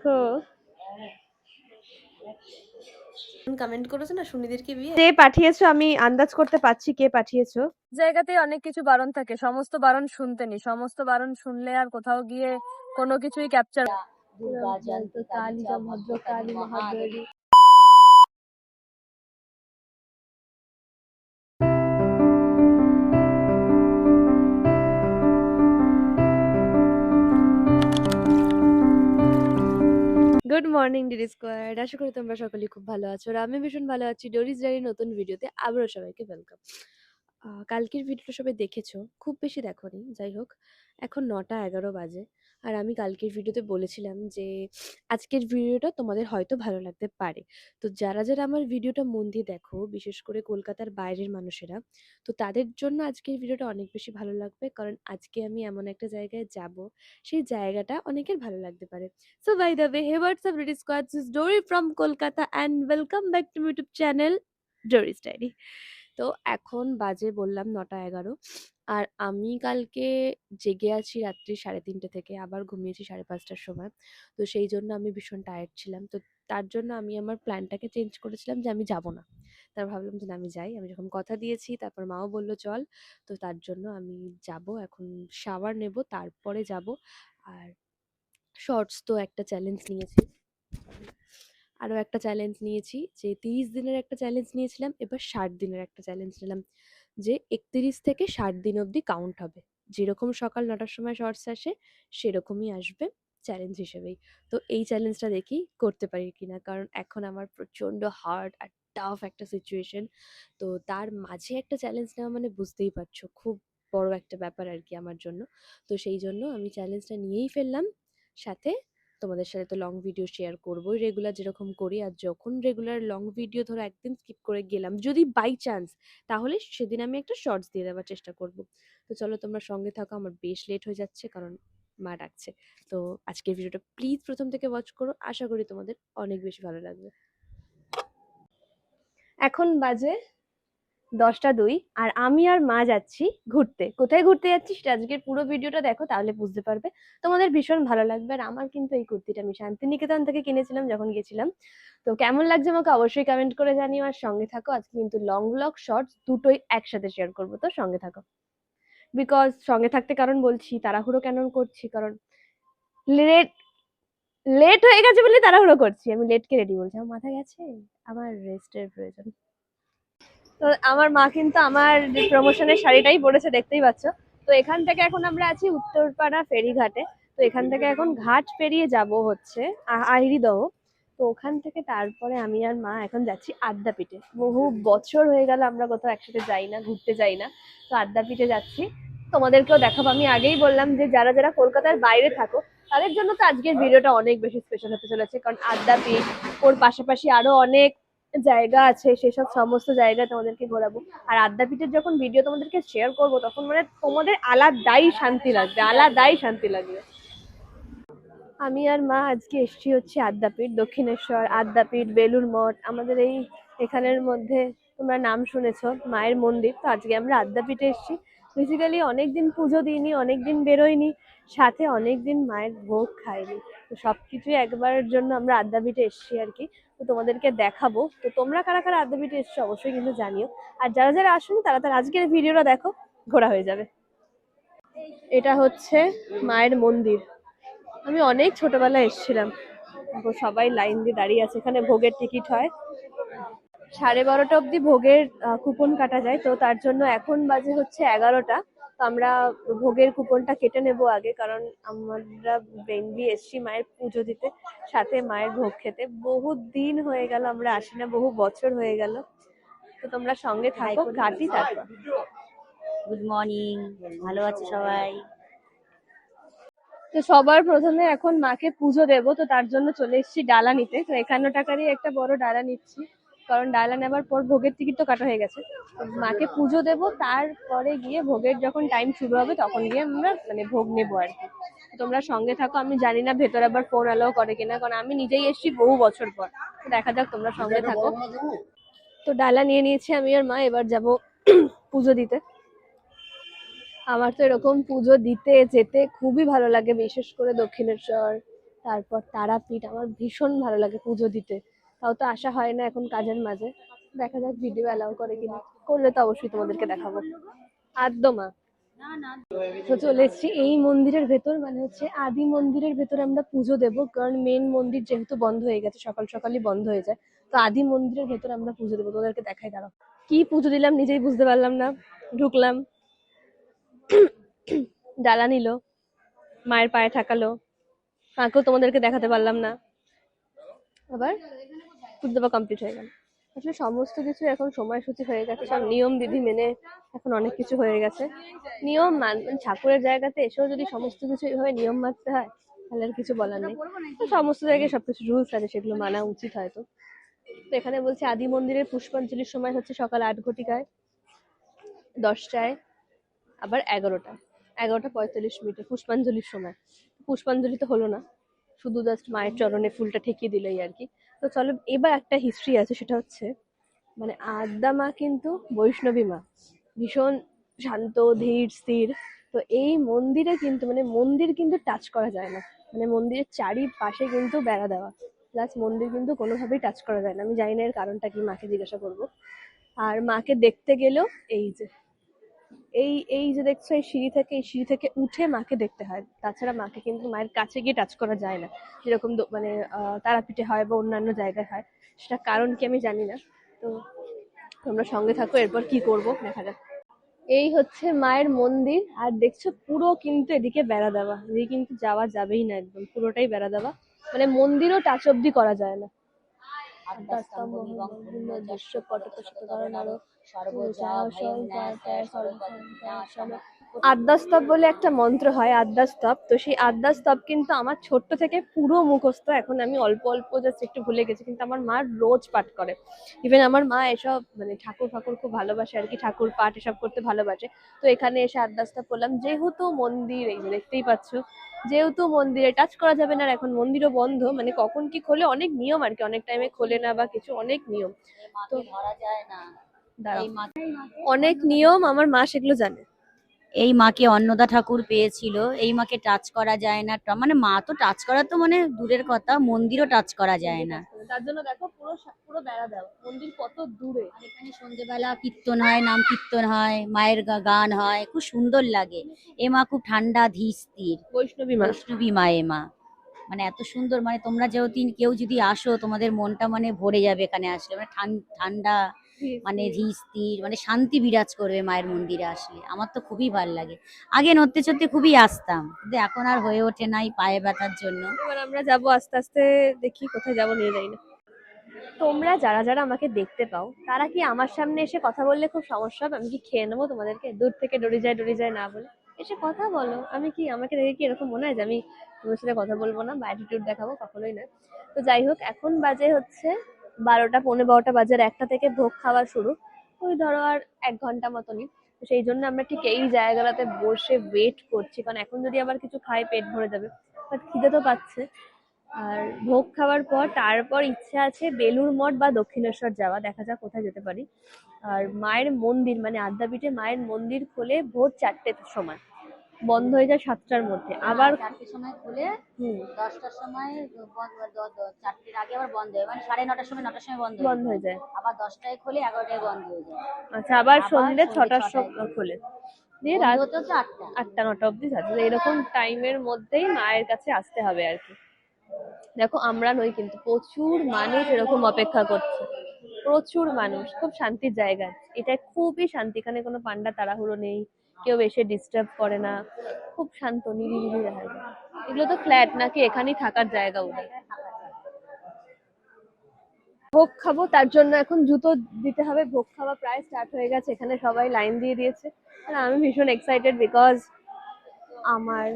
দেখো কমেন্ট করেছো না সুনিধির কি বিয়ে? কে পাঠিয়েছো আমি আন্দাজ করতে পারছি কে পাঠিয়েছো। জায়গাতেই অনেক কিছু বারণ থাকে, সমস্ত বারণ শুনতে নেই, সমস্ত বারণ শুনলে আর কোথাও গিয়ে কোনো কিছুই ক্যাপচার। কালিকা ভদ্র কালী মহাদ্বারী। গুড মর্নিং ডিডি স্কোয়াড, আশা করি তোমরা সকলেই খুব ভালো আছো আর আমি ভীষণ ভালো আছি। ডোরিস ডায়েরির নতুন ভিডিওতে আবারও সবাইকে ওয়েলকাম। কালকের ভিডিওটা সবাই দেখেছো, খুব বেশি দেখোনি, যাই হোক এখন 9টা 11 বাজে। আর আমি কালকের ভিডিওতে বলেছিলাম যে আজকের ভিডিওটা তোমাদের হয়তো ভালো লাগতে পারে। তো যারা যারা আমার ভিডিওটা মন দিয়ে দেখো, বিশেষ করে কলকাতার বাইরের মানুষেরা, তো তাদের জন্য আজকের ভিডিওটা অনেক বেশি ভালো লাগবে, কারণ আজকে আমি এমন একটা জায়গায় যাব, সেই জায়গাটা অনেকের ভালো লাগতে পারে। So by the way, hey what's up British Squad, this is Dory from Kolkata and welcome back to my YouTube channel Dory's Diary. তো এখন বাজে বললাম 9টা 11, আর আমি কালকে জেগে আছি রাত্রি 3:30 থেকে, আবার ঘুমিয়েছি 5:30টার সময়। তো সেই জন্য আমি ভীষণ টায়ার্ড ছিলাম। তো তার জন্য আমি আমার প্ল্যানটাকে চেঞ্জ করেছিলাম যে আমি যাব না। তারপর ভাবলাম যে না আমি যাই, আমি যখন কথা দিয়েছি, তারপর মাও বলল চল। তো তার জন্য আমি যাব, এখন শাওয়ার নেব তারপরে যাব। আর শর্টস তো একটা চ্যালেঞ্জ নিয়েছি, আরও একটা চ্যালেঞ্জ নিয়েছি, যে 30 দিনের একটা চ্যালেঞ্জ নিয়েছিলাম, এবার 60 দিনের একটা চ্যালেঞ্জ নিলাম, যে 31 থেকে 60 দিন অবধি কাউন্ট হবে, যেরকম সকাল 9টার সময় শর্টস আসে সেরকমই আসবে চ্যালেঞ্জ হিসেবেই। তো এই চ্যালেঞ্জটা দেখি করতে পারি কিনা, কারণ এখন আমার প্রচণ্ড হার্ড আর টাফ একটা সিচুয়েশন। তো তার মাঝে একটা চ্যালেঞ্জ নেওয়া মানে বুঝতেই পারছো খুব বড় একটা ব্যাপার আর কি আমার জন্য। তো সেই জন্য আমি চ্যালেঞ্জটা নিয়েই ফেললাম। সাথে তোমাদের সাথে তো লং ভিডিও শেয়ার করবোই রেগুলার যেরকম করি, আর যখন রেগুলার লং ভিডিও ধরো একদিন স্কিপ করে গেলাম যদি বাই চান্স, তাহলে সেদিন আমি একটা শর্টস দিয়ে দেওয়ার চেষ্টা করব। তো চলো তোমরা সঙ্গে থাকো, আমার বেশ লেট হয়ে যাচ্ছে কারণ মা ডাকছে। তো আজকের ভিডিওটা প্লিজ প্রথম থেকে ওয়াচ করো, আশা করি তোমাদের অনেক বেশি ভালো লাগবে। এখন বাজে 10টা 2 আর আমি আর মা যাচ্ছি ঘুরতে। কোথায় ঘুরতে যাচ্ছি সেটা আজকের পুরো ভিডিওটা দেখো, তাহলে বুঝতে পারবে, তোমাদের ভীষণ ভালো লাগবে। আর আমার কিন্তু এই কুর্তিটা আমি শান্তিনিকেতন থেকে কিনেছিলাম যখন গেছিলাম। তো কেমন লাগছে আমাকে অবশ্যই কমেন্ট করে জানিও, আর সঙ্গে থাকো। আজকে কিন্তু লং ব্লগ শর্টস দুটোই একসাথে শেয়ার করবো, তো সঙ্গে থাকো। বিকজ সঙ্গে থাকতে কারণ বলছি, তাড়াহুড়ো কেন করছি, কারণ লেট লেট হয়ে গেছে বলে তাড়াহুড়ো করছি। আমি লেটকে রেডি বলছি, আমার মাথা গেছে, আমার রেস্টের প্রয়োজন। তো আমার মা কিন্তু আমার প্রমোশনের শাড়িটাই পরেছে, দেখতেই পাচ্ছ। তো এখান থেকে এখন আমরা আছি উত্তরপাড়া ফেরিঘাটে। তো এখান থেকে এখন ঘাট পেরিয়ে যাব হচ্ছে আহিরিদহ। তো ওখান থেকে তারপরে আমি আর মা এখন যাচ্ছি আদ্যাপীঠে। বহু বছর হয়ে গেল আমরা কোথাও একসাথে যাই না, ঘুরতে যাই না। তো আদ্যাপীঠে যাচ্ছি, তোমাদেরকেও দেখাবো। আমি আগেই বললাম যে যারা যারা কলকাতার বাইরে থাকো তাদের জন্য তো আজকের ভিডিওটা অনেক বেশি স্পেশাল হতে চলেছে, কারণ আদ্যাপীঠ ওর পাশাপাশি আরো অনেক জায়গা আছে, সেসব সমস্ত জায়গা তোমাদেরকে ঘোরাবো। আর আদ্যাপীঠের যখন ভিডিও তোমাদেরকে শেয়ার করবো, তখন মানে তোমাদের আলাদাই শান্তি লাগবে, আলাদাই শান্তি লাগবে। আমি আর মা আজকে এসছি হচ্ছে আদ্যাপীঠ, দক্ষিণেশ্বর, আদ্যাপীঠ, বেলুড় মঠ, আমাদের এই এখানের মধ্যে তোমরা নাম শুনেছো মায়ের মন্দির। তো আজকে আমরা আদ্যাপীঠে এসছি। বেসিক্যালি অনেকদিন পুজো দিইনি, অনেকদিন বেরোইনি, সাথে অনেকদিন মায়ের ভোগ খাইনি। তো সবকিছুই একবারের জন্য আমরা আদ্যাপীঠে এসছি আর কি। তো তোমাদেরকে দেখাবো। তো তোমরা কারা কারা আদ্যাপীঠে এসছো অবশ্যই কিন্তু জানিও। আর যারা যারা আসুন তারা তার আজকের ভিডিওটা দেখো, ঘোরা হয়ে যাবে। এটা হচ্ছে মায়ের মন্দির। আমি অনেক ছোটবেলায় এসেছিলাম। সবাই লাইন দিয়ে দাঁড়িয়ে আছে, এখানে ভোগের টিকিট হয়। 12:30 অবধি ভোগের কুপন কাটা যায়। তো তার জন্য এখন বাজে হচ্ছে 11টা। তো আমরা ভোগের কুপনটা কেটে নেব আগে, কারণ আমরা মেনলি এসছি মায়ের পুজো দিতে, সাথে মায়ের ভোগ খেতে। বহু দিন হয়ে গেল আমরা আসি না, বহু বছর হয়ে গেল। তো তোমরা সঙ্গে থাকো, ঘাটি তারপর। গুড মর্নিং, ভালো আছে সবাই? তো সবার প্রথমে এখন মাকে পুজো দেব, তো তার জন্য চলে এসেছি ডালা নিতে। তো 51 টাকারই একটা বড় ডালা নিচ্ছি, কারণ ডালা নেবার পর ভোগের টিকিট তো কাটা হয়ে গেছে। মাকে পুজো দেব, তারপরে গিয়ে ভোগের যখন টাইম শুরু হবে তখন গিয়ে আমরা মানে ভোগ নেবো আর কি। তোমরা সঙ্গে থাকো। আমি জানি না ভেতরে আবার ফোন অ্যালাউ করে কিনা, কারণ আমি নিজেই এসেছি বহু বছর পর। তো দেখা যাক, তোমরা সঙ্গে থাকো। তো ডালা নিয়ে নিয়েছি আমি আর মা, এবার যাব পুজো দিতে। আমার তো এরকম পুজো দিতে যেতে খুবই ভালো লাগে, বিশেষ করে দক্ষিণেশ্বর, তারপর তারাপীঠ। আমার ভীষণ ভালো লাগে পুজো দিতে, তাও তো আসা হয় না এখন কাজের মাঝে। দেখা যাক ভিডিও অ্যালাউ করে কিনা, করলে তো অবশ্যই তোমাদেরকে দেখাবো। আদ্যমা। তো চলে এসেছি এই মন্দিরের ভেতর, মানে হচ্ছে আদি মন্দিরের ভেতরে আমরা পুজো দেব, কারণ মেন মন্দির যেহেতু বন্ধ হয়ে গেছে, সকাল সকালই বন্ধ হয়ে যায়, তো আদি মন্দিরের ভেতর আমরা পুজো দেবো। তোদেরকে দেখাই, দাঁড়াও। কি পুজো দিলাম নিজেই বুঝতে পারলাম না। ঢুকলাম, ডালা নিল, মায়ের পায়ে ঠাকালো, মাকেও তোমাদেরকে দেখাতে পারলাম না। আবার পুজো দেওয়া কমপ্লিট হয়ে গেল। আসলে সমস্ত কিছু এখন সময়সূচি হয়ে গেছে, সব নিয়ম বিধি মেনে এখন অনেক কিছু হয়ে গেছে। নিয়ম মানে ঠাকুরের জায়গাতে এসেও যদি সমস্ত কিছু এইভাবে নিয়ম মানতে হয় তাহলে আর কিছু বলার নেই। তো সমস্ত জায়গায় সবকিছু রুলস আছে, সেগুলো মানা উচিত হয়তো। তো এখানে বলছে আদি মন্দিরের পুষ্পাঞ্জলির সময় হচ্ছে সকাল 8 ঘটিকায়, 10টায়, আবার 11টায়, 11টা 45 মিনিটে পুষ্পাঞ্জলির সময়। পুষ্পাঞ্জলি তো হলো না, শুধু জাস্ট মায়ের চরণে ফুলটা ঠেকিয়ে দিল এই আর কি। তো চলো, এবার একটা হিস্ট্রি আছে, সেটা হচ্ছে মানে আদ্যা মা কিন্তু বৈষ্ণবী মা, ভীষণ শান্ত ধীর স্থির। তো এই মন্দিরে কিন্তু মানে মন্দির কিন্তু টাচ করা যায় না, মানে মন্দিরের চারিপাশে কিন্তু বেড়া দেওয়া, প্লাস মন্দির কিন্তু কোনোভাবেই টাচ করা যায় না। আমি জানি না এর কারণটা কি, মাকে জিজ্ঞাসা করবো। আর মাকে দেখতে গেলেও এই যে এই যে দেখছো এই সিঁড়ি থেকে উঠে মাকে দেখতে হয়, তাছাড়া মাকে কিন্তু মায়ের কাছে গিয়ে টাচ করা যায় না, যেরকম মানে তারাপীঠে হয় বা অন্যান্য জায়গায় হয়। সেটা কারণ কি আমি জানি না। তো তোমরা সঙ্গে থাকো, এরপর কি করব দেখা যাক। এই হচ্ছে মায়ের মন্দির, আর দেখছো পুরো কিন্তু এদিকে বেড়া দেওয়া, এদিকে কিন্তু যাওয়া যাবেই না, একদম পুরোটাই বেড়া দেওয়া, মানে মন্দিরও টাচ অব্দি করা যায় না। আদ্যাস্তম্ভ দৃশ্য পটত শতকরণ আরো আদ্যাস্তব বলে একটা মন্ত্র হয়, আদ্যাস্তব। তো সেই আদ্যাস্তব কিন্তু আমার ছোট্ট থেকে পুরো মুখস্থ, এখন আমি অল্প অল্প জাস্ট একটু ভুলে গেছি, কিন্তু আমার মা রোজ পাঠ করে। ইভেন আমার মা এসব মানে ঠাকুর ফাকুর খুব ভালোবাসে আর কি, ঠাকুর পাঠ এসব করতে ভালোবাসে। তো এখানে এসে আদ্যাস্তব করলাম, যেহেতু মন্দির এই যে দেখতেই পাচ্ছ, যেহেতু মন্দিরে টাচ করা যাবে না, আর এখন মন্দিরও বন্ধ, মানে কখন কি খোলে অনেক নিয়ম আর কি, অনেক টাইমে খোলে না বা কিছু, অনেক নিয়ম। তো ধরা যায় না। দাঁড়াও, এই মাকে অনেক নিয়ম, আমার মা সেগুলো জানে। এই মাকে অন্নদা ঠাকুর পেয়েছিল, এই মাকে টাচ করা যায় না, মানে মা তো টাচ করা তো মানে দূরের কথা, মন্দিরও টাচ করা যায় না। তার জন্য দেখো পুরো পুরো বেড়া দাও, মন্দির কত দূরে। আর এখানে সন্ধ্যেবেলা কীর্তন হয়, নাম কীর্তন হয়, মায়ের গান হয়, খুব সুন্দর লাগে। এ মা খুব ঠান্ডা ধীর স্থির, বৈষ্ণবী মা। বৈষ্ণবী মা এ মা, মানে এত সুন্দর, মানে তোমরা যেহেতু কেউ যদি আসো তোমাদের মনটা মানে ভরে যাবে এখানে আসলে, মানে ঠান্ডা, মানে ধীর স্থির, মানে শান্তি বিরাজ করবে মায়ের মন্দিরে আসলে। আমার তো খুবই ভালো লাগে, আগে নড়তে চড়তে খুবই আসতাম, কিন্তু এখন আর হয়ে ওঠে নাই পায়ে ব্যথার জন্য। এবার আমরা যাবো আস্তে আস্তে, দেখি কোথায় যাবো, নিয়ে যাই না। তোমরা যারা যারা আমাকে দেখতে পাও তারা কি আমার সামনে এসে কথা বললে খুব সমস্যা হবে? আমি কি খেয়ে নেবো তোমাদেরকে? দূর থেকে ডরি যায় না বলে এসে কথা বলো। আমি কি, আমাকে দেখে কি এরকম মনে হয় যে আমি তোমার সাথে কথা বলবো না বা অ্যাটিটিউড দেখাবো? কখনোই না। তো যাই হোক, এখন বাজে হচ্ছে 12টা, 12:45 বাজে, আর 1টা থেকে ভোগ খাওয়া শুরু। ওই ধরো আর 1 ঘন্টা মতনই। তো সেই জন্য আমরা ঠিক এই জায়গাটাতে বসে ওয়েট করছি, কারণ এখন যদি আবার কিছু খাই পেট ভরে যাবে, বাট খিদে তো পাচ্ছে। আর ভোগ খাওয়ার পর তারপর ইচ্ছা আছে বেলুড় মঠ বা দক্ষিণেশ্বর যাওয়া, দেখা যাক কোথায় যেতে পারি। আর মায়ের মন্দির মানে আদ্যাপীঠে মায়ের মন্দির খোলে ভোর 4টের সময়, বন্ধ হয়ে যায় 7টার মধ্যে। আবার 4টের সময় খুলে 10টার সময় বন্ধ, 4টের আগে আবার বন্ধ হয়, মানে 9:30টার সময়, 9টার সময় বন্ধ হয়ে যায়। আবার 10টায় খুলে 11টায় বন্ধ হয়ে যায়। আচ্ছা, আবার সন্ধ্যে সন্ধ্যে 6টার 6টায় সময় খোলে, দিয়ে রাত 8টা 9টা অব্দি থাকে। তো এরকম টাইমের মধ্যেই মায়ের কাছে আসতে হবে আর কি। দেখো আমরা নই কিন্তু, প্রচুর মানুষ এরকম অপেক্ষা করছে, প্রচুর মানুষ। খুব শান্তির জায়গা, এটা খুবই শান্তি, এখানে কোনো পান্ডা তাড়াহুড়ো নেই, কেউ এসে ডিস্টার্ব করে না, খুব শান্ত নিরিবিলি জায়গা। এগুলো তো ফ্ল্যাট নাকি, এখানেই থাকার জায়গা ওদের। ভোগ খাবো, তার জন্য এখন জুতো দিতে হবে। ভোগ খাওয়া প্রায় স্টার্ট হয়ে গেছে, এখানে সবাই লাইন দিয়ে দিয়েছে। আর আমি ভীষণ এক্সাইটেড, বিকজ আমার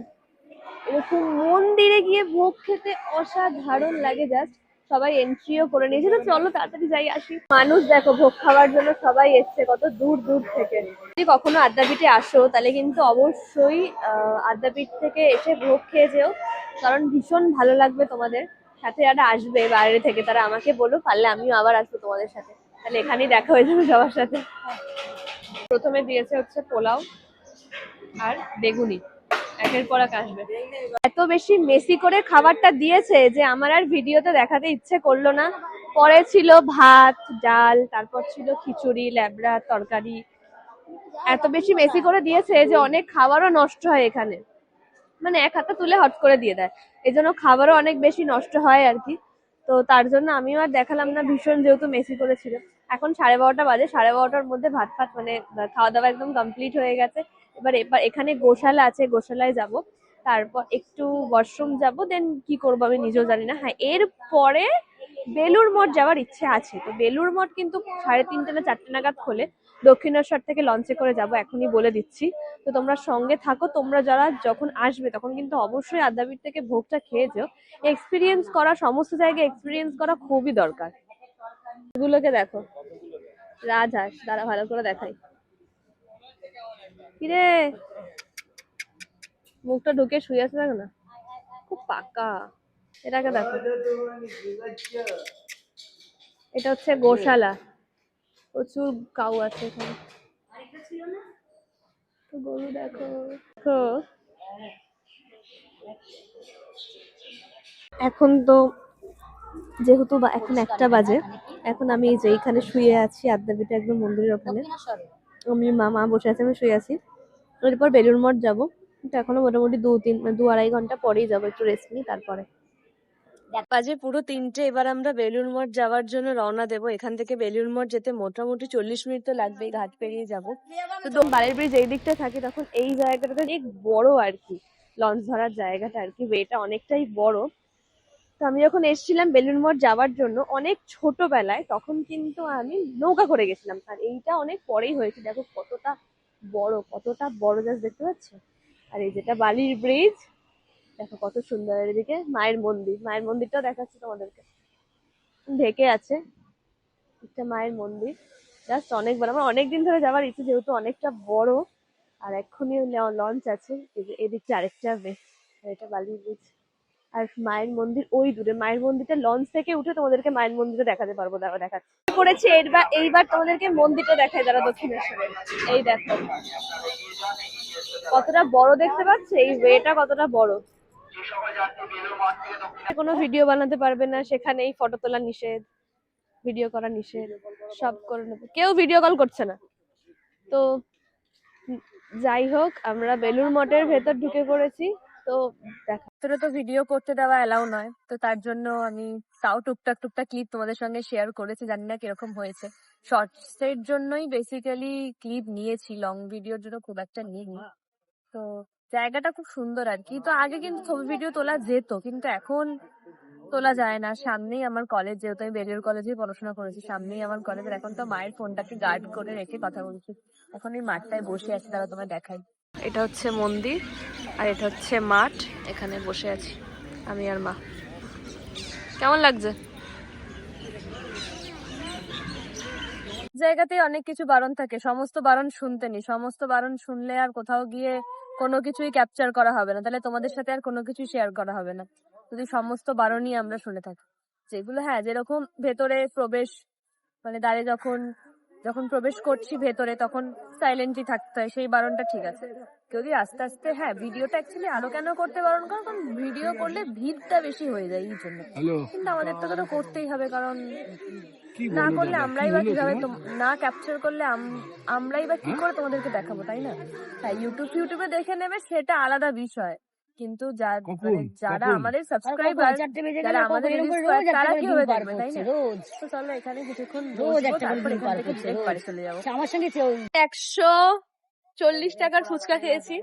এরকম মন্দিরে গিয়ে ভোগ খেতে অসাধারণ লাগে। জাস্ট সবাই এন্ট্রিও করে নিয়েছে, তো চলো তাড়াতাড়ি যাই আসি। মানুষ দেখো ভোগ খাওয়ার জন্য সবাই এসছে কত দূর দূর থেকে। যদি কখনো আদ্যাপীঠে আসো তাহলে কিন্তু অবশ্যই আদ্যাপীঠ থেকে এসে ভোগ খেয়ে যেও, কারণ ভীষণ ভালো লাগবে তোমাদের। সাথে যারা আসবে বাইরে থেকে তারা আমাকে বলো, পারলে আমিও আবার আসবো তোমাদের সাথে, তাহলে এখানেই দেখা হয়ে যাবে সবার সাথে। প্রথমে দিয়েছে হচ্ছে পোলাও আর বেগুনি, একের পর এক আসবে। এত বেশি মেসি করে খাবারটা দিয়েছে যে আমার আর ভিডিওতে দেখাতে ইচ্ছে করলো না। পরে ছিল ভাত, ডাল, তারপর ছিল খিচুড়ি, ল্যাবড়া, তরকারি। এত বেশি মেসি করে দিয়েছে যে অনেক খাবারও নষ্ট হয় এখানে, মানে এক হাতে তুলে হট করে দিয়ে দেয়। এই জন্য খাবারও অনেক বেশি নষ্ট হয় আর কি। তো তার জন্য আমিও আর দেখালাম না, ভীষণ যেহেতু মেসি করেছিল। এখন 12:30 বাজে, 12:30টার মধ্যে ভাত ফাত মানে খাওয়া দাওয়া একদম কমপ্লিট হয়ে গেছে। এবার এখানে গোশালা আছে, গোশালায় যাব, তারপর একটু ওয়াশরুম যাব, দেন কি করবো আমি নিজেও জানি না। হ্যাঁ, এর পরে বেলুড় মঠ যাওয়ার ইচ্ছে আছে। তো বেলুড় মঠ কিন্তু 3:30 না 4টে নাগাদ খোলে। দক্ষিণেশ্বর থেকে লঞ্চে করে যাব, এখনই বলে দিচ্ছি। তো তোমরা সঙ্গে থাকো, তোমরা যারা যখন আসবে তখন কিন্তু অবশ্যই আদ্যাপীঠ থেকে ভোগটা খেয়ে যেও। এক্সপিরিয়েন্স করা, সমস্ত জায়গায় এক্সপিরিয়েন্স করা খুবই দরকার। এগুলোকে দেখো, রাজহাঁস, দাঁড়া ভালো করে দেখাই। কিরে, মুখটা ঢুকে শুয়ে আছে, দেখো না, খুব পাকা। এটাকে দেখো, এটা হচ্ছে গোশালা, প্রচুর কাউ আছে এখানে। তো গরু দেখো, দেখো। এখন তো যেহেতু এখন 1টা বাজে, এখন আমি এই যে এইখানে শুয়ে আছি আদ্যাপীঠে একদম মন্দিরের ওখানে। আমি মা বসে আছে, আমি শুয়ে আছি। এরপর বেলুড় মঠ যাবো, কিন্তু এখনো মোটামুটি 2-2.5 ঘন্টা পরেই যাবো, একটু রেস্ট নিই তারপরে। বাজে পুরো 3টে। এবার আমরা বেলুড় মঠ যাওয়ার জন্য রওনা দেবো। এখান থেকে বেলুড় মঠ যেতে মোটামুটি 40 মিনিট তো লাগবেই, ঘাট পেরিয়ে যাবো। তো বাড়ির ব্রিজ এই দিকটা থাকি, তখন এই জায়গাটাতে অনেক বড় আর কি, লঞ্চ ধরার জায়গাটা আর কি, ওয়েটা অনেকটাই বড়। তো আমি যখন এসেছিলাম বেলুড় মঠ যাওয়ার জন্য অনেক ছোটবেলায়, তখন কিন্তু আমি নৌকা করে গেছিলাম। আর এইটা অনেক পরেই হয়েছে, দেখো কতটা বড়, জাস্ট দেখতে পাচ্ছ। আর এই যেটা বালির ব্রিজ, দেখো কত সুন্দর। আর এদিকে মায়ের মন্দিরটাও দেখাচ্ছি তোমাদেরকে, ঢেকে আছে। একটা মায়ের মন্দির, জাস্ট অনেক বড়। আমার অনেকদিন ধরে যাওয়ার ইচ্ছে, যেহেতু অনেকটা বড়। আর এক্ষুনি লঞ্চ আছে, এই যে এদিকটা আরেকটা বেশ। আর এটা বালির ব্রিজ। আর মায়ের মন্দির ওই দূরে, মায়ের মন্দিরটা লঞ্চ থেকে উঠে তোমাদেরকে মায়ের মন্দিরটা দেখাতে পারবো, দাঁড়াও দেখাচ্ছি। করেছি এইবার তোমাদেরকে মন্দিরটা দেখাই, যারা দক্ষিণেশ্বরের। এই দেখো কতটা বড়, দেখতে পাচ্ছ এই ওয়েটা কতটা বড়। কোনো ভিডিও বানাতে পারবে না সেখানেই, ফটো তোলা নিষেধ, ভিডিও করা নিষেধ, সব করে নেবে, কেউ ভিডিও কল করছে না। তো যাই হোক, আমরা বেলুড় মঠের ভেতর ঢুকে পড়েছি। তো দেখা, ভেতরে তো ভিডিও করতে দেওয়া এলাও নয়, তো তার জন্য আমি তাও টুকটাক ক্লিপ তোমাদের সঙ্গে শেয়ার করেছি, জানি না কিরকম হয়েছে। শর্টস এর জন্যই বেসিক্যালি ক্লিপ নিয়েছি, লং ভিডিওর জন্য খুব একটা নিইনি। তো জায়গাটা খুব সুন্দর আর কি। তো আগে কিন্তু ছবি ভিডিও তোলা যেত, কিন্তু এখন তোলা যায় না। সামনেই আমার কলেজ, যেহেতু আমি বেরিয়ার কলেজেই পড়াশোনা করেছি, সামনেই আমার কলেজের। এখন তো মায়ের ফোনটাকে গার্ড করে রেখে কথা বলছি। এখন এই মাঠটায় বসে আছি, তারা তোমায় দেখাই। এটা হচ্ছে মন্দির আর এটা হচ্ছে মাঠ, এখানে বসে আছি আমি আর মা। কেমন লাগছে? জায়গাতেই অনেক কিছু বারণ থাকে, সমস্ত বারণ শুনতে নেই। সমস্ত বারণ শুনলে আর কোথাও গিয়ে কোনো কিছুই ক্যাপচার করা হবে না, তাহলে তোমাদের সাথে আর কোনো কিছুই শেয়ার করা হবে না যদি সমস্ত বারণই আমরা শুনে থাকি। যেগুলো, হ্যাঁ, যেরকম ভেতরে প্রবেশ, মানে দ্বারে যখন যখন প্রবেশ করছি ভেতরে, তখন সাইলেন্টলি থাকতে হয়, সেই বারণটা ঠিক আছে। যদি আস্তে আস্তে, হ্যাঁ, ভিডিওটা অ্যাকচুয়ালি আরো কেন করতে বারণ করে, কারণ ভিডিও করলে ভিড়টা বেশি হয়ে যায় এই জন্য। কিন্তু আমাদের তো ওটা করতেই হবে, কারণ না করলে আমরাই বা কিভাবে, না ক্যাপচার করলে আমরাই বা কি করে তোমাদেরকে দেখাবো, তাই না? হ্যাঁ, ইউটিউবে দেখে নেবে, সেটা আলাদা বিষয়। কিন্তু যারা আমাদের সাবস্ক্রাইবার, যারা আমাদের তারা কিভাবে দেখবে, তাই না? তো চলো এখানে কিছুক্ষণ বসবো, তারপর এখান থেকে ডিরেক্ট বাড়ি চলে যাবো। 140 টাকার ফুচকা খেয়েছি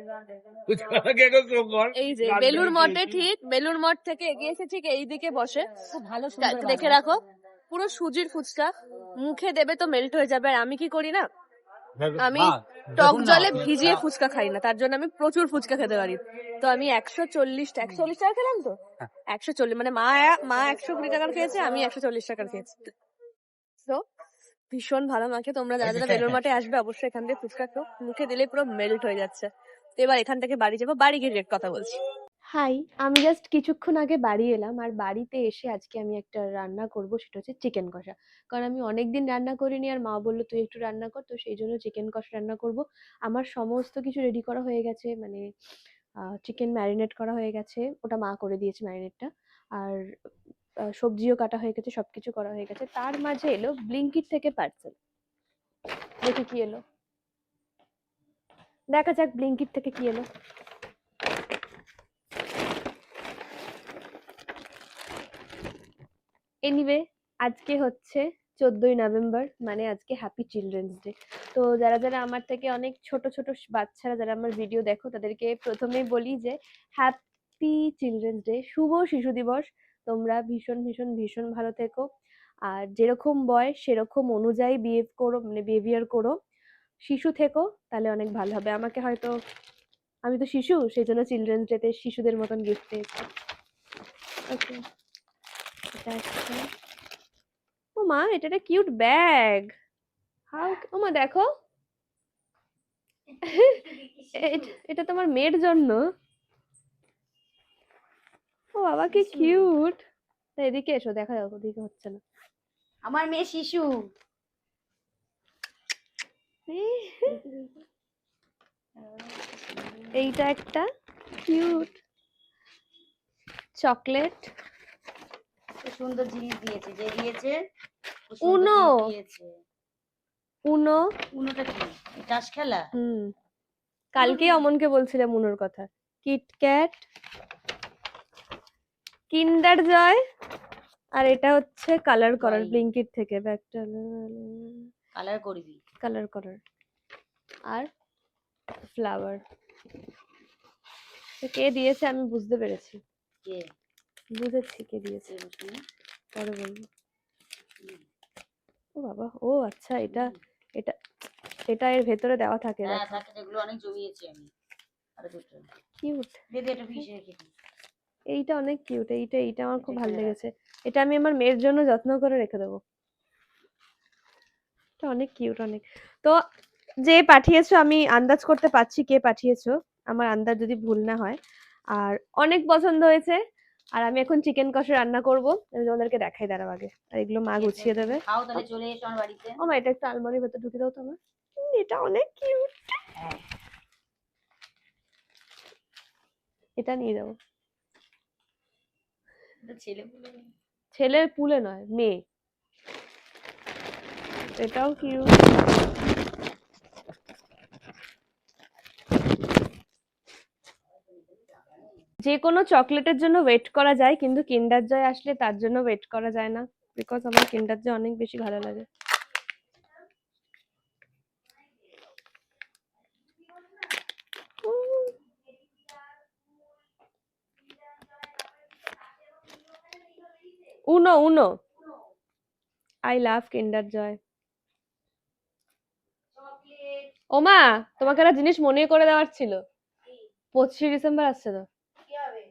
এই যে বেলুড় মঠে, ঠিক বেলুড় মঠ থেকে এগিয়েছে, ঠিক এইদিকে বসে। ভালো দেখে রাখো, পুরো সুজির ফুচকা, মুখে দেবে তো মেল্ট হয়ে যাবে। আর আমি কি করি না, আমি টক জলে ভিজিয়ে ফুচকা খাই না, তার জন্য আমি প্রচুর ফুচকা খেতে পারি। তো আমি 140 টাকা খেলাম। তো 140, মানে মা 120 টাকার খেয়েছে, আমি 140 টাকার খেয়েছি। তো ভীষণ ভালো মাকে। তোমরা যারা যারা বেলুড় মঠে আসবে অবশ্যই এখান থেকে ফুচকা খাও, মুখে দিলে পুরো মেল্ট হয়ে যাচ্ছে। তো এবার এখান থেকে বাড়ি যাবো, বাড়ি গিয়ে ডিরেক্ট কথা বলছি। হাই, আমি জাস্ট কিছুক্ষণ আগে বাড়ি এলাম। আর বাড়িতে এসে আজকে আমি একটা রান্না করব, সেটা হচ্ছে চিকেন কষা। কারণ আমি অনেকদিন রান্না করিনি, আর মা বললো তুই একটু রান্না কর, তো সেই জন্য চিকেন কষা রান্না করব। আমার সমস্ত কিছু রেডি করা হয়ে গেছে, মানে চিকেন ম্যারিনেট করা হয়ে গেছে, ওটা মা করে দিয়েছে ম্যারিনেটটা। আর সবজিও কাটা হয়ে গেছে, সবকিছু করা হয়ে গেছে। তার মাঝে এলো ব্লিঙ্কিট থেকে পার্সেল। দেখি কি এলো, দেখা যাক ব্লিঙ্কিট থেকে কি এলো। এনিওয়ে, আজকে হচ্ছে 14ই নভেম্বর, মানে আজকে হ্যাপি চিলড্রেন্স ডে। তো যারা যারা আমার থেকে অনেক ছোট ছোট বাচ্চারা যারা আমার ভিডিও দেখো, তাদেরকে প্রথমেই বলি যে হ্যাপি চিলড্রেন্স ডে, শুভ শিশু দিবস। তোমরা ভীষণ ভীষণ ভীষণ ভালো থেকো, আর যেরকম বয়স সেরকম অনুযায়ী বিহেভ করো, মানে বিহেভিয়ার করো। শিশু থেকো, তাহলে অনেক ভালো হবে। আমাকে হয়তো, আমি তো শিশু, সেই জন্য চিলড্রেন্স ডেতে শিশুদের মতন গিফট পেয়েছি। ওকে, এটা একটা, ও মা, এটা একটা কিউট ব্যাগ। হাউ, ও মা দেখো, এটা তোমার মেয়ের জন্য। ও বাবা কি কিউট। এদিকে এসো, দেখা যাক, ওদিকে হচ্ছে না। আমার মেয়ে শিশু। এইটা একটা কিউট চকলেট। খুব সুন্দর জিনিস দিয়েছে, যে দিয়েছে খুব সুন্দর উনো। জিনিস দিয়েছে। উনো। উনোটা কি, তাস খেলা? কালকে অমনকে বলছিলাম উনোর কথা। কিটক্যাট, কিন্ডার জয়, আর এটা হচ্ছে কালার করার, Joy। ব্লিঙ্কিট থেকে ব্যাগটা কালার করবি? কালার করার। আর ফ্লাওয়ার। কে দিয়েছে আমি বুঝতে পেরেছি, কে? বুঝেছি কে দিয়েছে, কে শুনি? পরে বলবো। ও বাবা, ও আচ্ছা, এটা এটা এটা এর ভেতরে দেওয়া থাকে। হ্যাঁ দেখো থাকে, যেগুলো অনেক জমিয়েছি আমি। আরে দুটো কিউট। দে দে, একটা পিস রেখে দিই। এইটা অনেক কিউট, এইটা আমার খুব এটা ভালো এখানে রাখ। লেগেছে। এটা আমি আমার মেয়ের জন্য যত্ন করে রেখে দেবো। এটা অনেক কিউট, অনেক। তো যে পাঠিয়েছো, আমি আন্দাজ করতে পারছি কে পাঠিয়েছো, আমার আন্দাজ যদি ভুল না হয়। আর অনেক পছন্দ হয়েছে। আর আমি এখন চিকেন কষা রান্না করব, আমি তোমাদেরকে দেখাই, দাঁড়াও আগে। আর এগুলো মা গুছিয়ে দেবে। খাও তাহলে, চলে এসো আমার বাড়িতে। ও মা, এটা একটু আলমারির ভেতর ঢুকে দাও তো আমার। এটা অনেক কিউট, হ্যাঁ, এটা নিয়ে যাবো। এটা ছেলে বলে। ছেলের পুলে নয়, মেয়ে। এটাও কিউট। যে কোনো চকলেটের জন্য ওয়েট করা যায়, কিন্তু কিন্ডার জয় আসলে তার জন্য ওয়েট করা যায় না, বিকজ আমার কিন্ডার জয় অনেক বেশি ভালো লাগে। উনো, উনো, আই লাভ কিন্ডার জয়। ও মা, তোমাকে একটা জিনিস মনে করে দেওয়ার ছিল। 25শে ডিসেম্বর আসছে তো। কি হবে?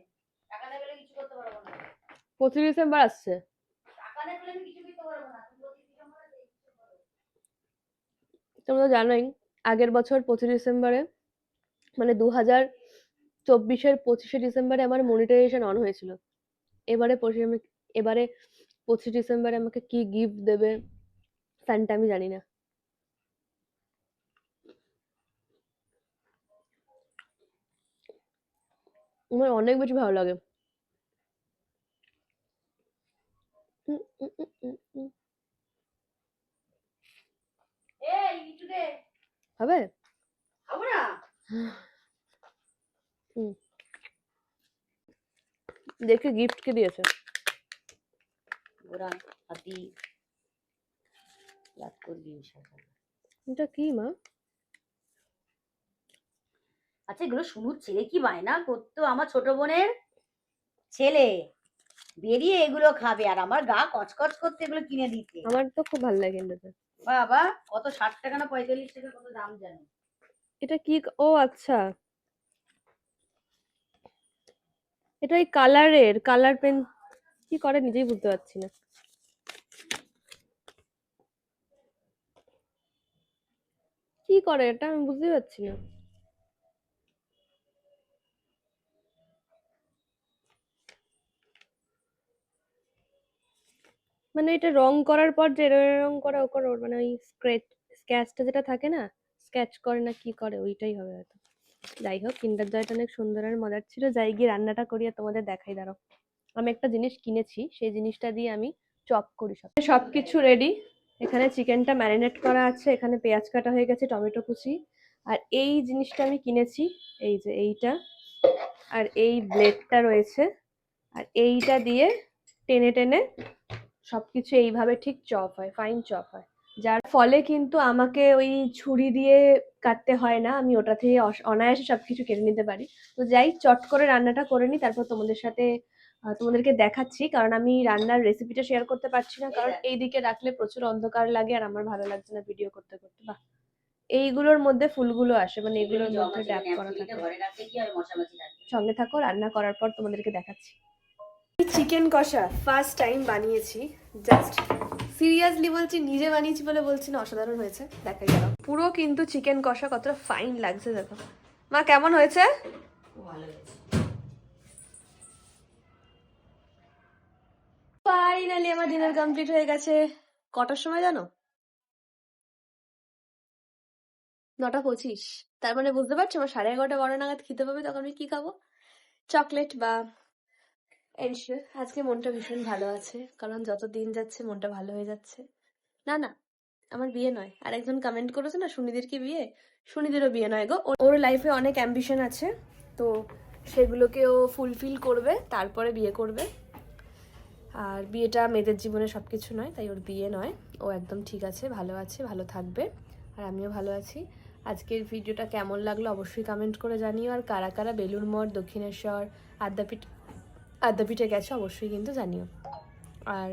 টাকা না পেলে কিছু করতে পারবো না। 25 ডিসেম্বর আসছে। টাকা না পেলে আমি কিছু করতে পারবো না। তোমরা তো জানোই, আগের বছর 25 ডিসেম্বরে, মানে 2024-এর 25শে ডিসেম্বরে আমার মনিটাইজেশন অন হয়েছিল। এবারে 25 ডিসেম্বরে আমাকে কি গিফট দেবে সান্টা আমি জানি না। আমার অনেক বেশি ভালো লাগে। উম, উম, উম, উম, উম। এই কিছু দে। হবে? খাবো না। হুম, দেখি গিফট কে দিয়েছে। ওরা হাতি লাভ করবি সকাল। এটা কি মা? আচ্ছা, এগুলো শুনুর ছেলে কি বায়না করতো, আমার ছোট বোনের ছেলে বেরিয়ে এগুলো খাবে, আর আমার গা কচকচ করতে এগুলো কিনে দিতে। আমার তো খুব ভালো লাগে এটাতে। বাবা, কত 60 টাকা না 45 টাকা, কত দাম জানো? এটা কি? ও আচ্ছা, এটা ওই কালারের, কালার পেন কি করে নিজেই বুঝতে পারছি না। কি করে এটা আমি বুঝতে পারছি না। মানে এটা রং করার পর যে রং করা ও করে, মানে ওই স্কেচটা যেটা থাকে না, স্কেচ করে না কি করে, ওইটাই হবে হয়তো। যাই হোক, কিন্ডার জয়টা অনেক সুন্দর আর মজার ছিল। যাই গিয়ে রান্নাটা করি আর তোমাদের দেখাই, দাঁড়াও। আমি একটা জিনিস কিনেছি, সেই জিনিসটা দিয়ে আমি চপ করি। সবকিছু রেডি। এখানে চিকেনটা ম্যারিনেট করা আছে, এখানে পেঁয়াজ কাটা হয়ে গেছে, টমেটো কুচি। আর এই জিনিসটা আমি কিনেছি, এই যে এইটা, আর এই ব্লেডটা রয়েছে। আর এইটা দিয়ে টেনে টেনে সবকিছু এইভাবে ঠিক চপ হয়, ফাইন চপ হয়। যার ফলে কিন্তু আমাকে ওই ছুরি দিয়ে কাটতে হয় না, আমি ওটা থেকে অনায়াসে সবকিছু কেটে নিতে পারি। তো যাই চট করে রান্নাটা করে নিই, তারপর তোমাদের সাথে তোমাদেরকে দেখাচ্ছি। কারণ আমি রান্নার রেসিপিটা শেয়ার করতে পারছি না, কারণ এইদিকে রাখলে প্রচুর অন্ধকার লাগে আর আমার ভালো লাগছে না ভিডিও করতে করতে। বাহ, এইগুলোর মধ্যে ফুলগুলো আসে, মানে এগুলোর মধ্যে ট্যাপ করা থাকে। সঙ্গে থাকো, রান্না করার পর তোমাদেরকে দেখাচ্ছি। চিকেন কষা ফার্স্ট টাইম বানিয়েছি, জাস্ট সিরিয়াসলি বলছি, নিজে বানিয়েছি বলে বলছি না, অসাধারণ হয়েছে। দেখাই গেল পুরো কিন্তু চিকেন কষা কতটা ফাইন লাগছে, দেখো। মা কেমন হয়েছে? ফাইনালি আমার ডিনার কমপ্লিট হয়ে গেছে। কটার সময় জানো? 9:25। তার মানে বুঝতে পারছো আমার 11:30 12 নাগাদ খেতে পাবে, তখন আমি কি খাবো? চকলেট বা এনশিওর। আজকে মনটা ভীষণ ভালো আছে, কারণ যত দিন যাচ্ছে মনটা ভালো হয়ে যাচ্ছে। না না, আমার বিয়ে নয়। আর একজন কমেন্ট করেছে না, সুনিদের কি বিয়ে? সুনিদেরও বিয়ে নয় গো, ওর লাইফে অনেক অ্যাম্বিশন আছে, তো সেগুলোকে ও ফুলফিল করবে, তারপরে বিয়ে করবে। আর বিয়েটা মেয়েদের জীবনে সব কিছু নয়, তাই ওর বিয়ে নয়। ও একদম ঠিক আছে, ভালো থাকবে, আর আমিও ভালো আছি। আজকের ভিডিওটা কেমন লাগলো অবশ্যই কমেন্ট করে জানিও। আর কারা কারা বেলুড় মঠ, দক্ষিণেশ্বর, আদ্যাপীঠে গেছে অবশ্যই কিন্তু জানিও। আর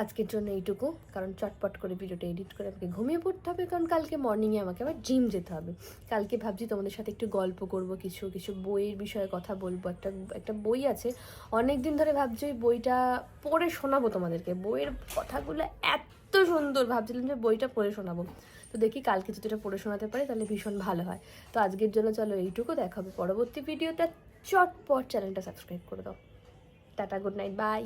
আজকের জন্য এইটুকু, কারণ চটপট করে ভিডিওটা এডিট করে আমাকে ঘুমিয়ে পড়তে হবে, কারণ কালকে মর্নিংয়ে আমাকে আবার জিম যেতে হবে। কালকে ভাবছি তোমাদের সাথে একটু গল্প করব, কিছু বইয়ের বিষয়ে কথা বলবো। একটা বই আছে, অনেক দিন ধরে ভাবছি ওই বইটা পড়ে শোনাবো তোমাদেরকে। বইয়ের কথাগুলো এত সুন্দর, ভাবছিলাম যে বইটা পড়ে শোনাবো। তো দেখি কালকে যদি এটা পড়ে শোনাতে পারি তাহলে ভীষণ ভালো হয়। তো আজকের জন্য চলো এইটুকু, দেখা হবে পরবর্তী ভিডিওতে। চটপট চ্যানেলটা সাবস্ক্রাইব করে দাও। Tata, good night, by.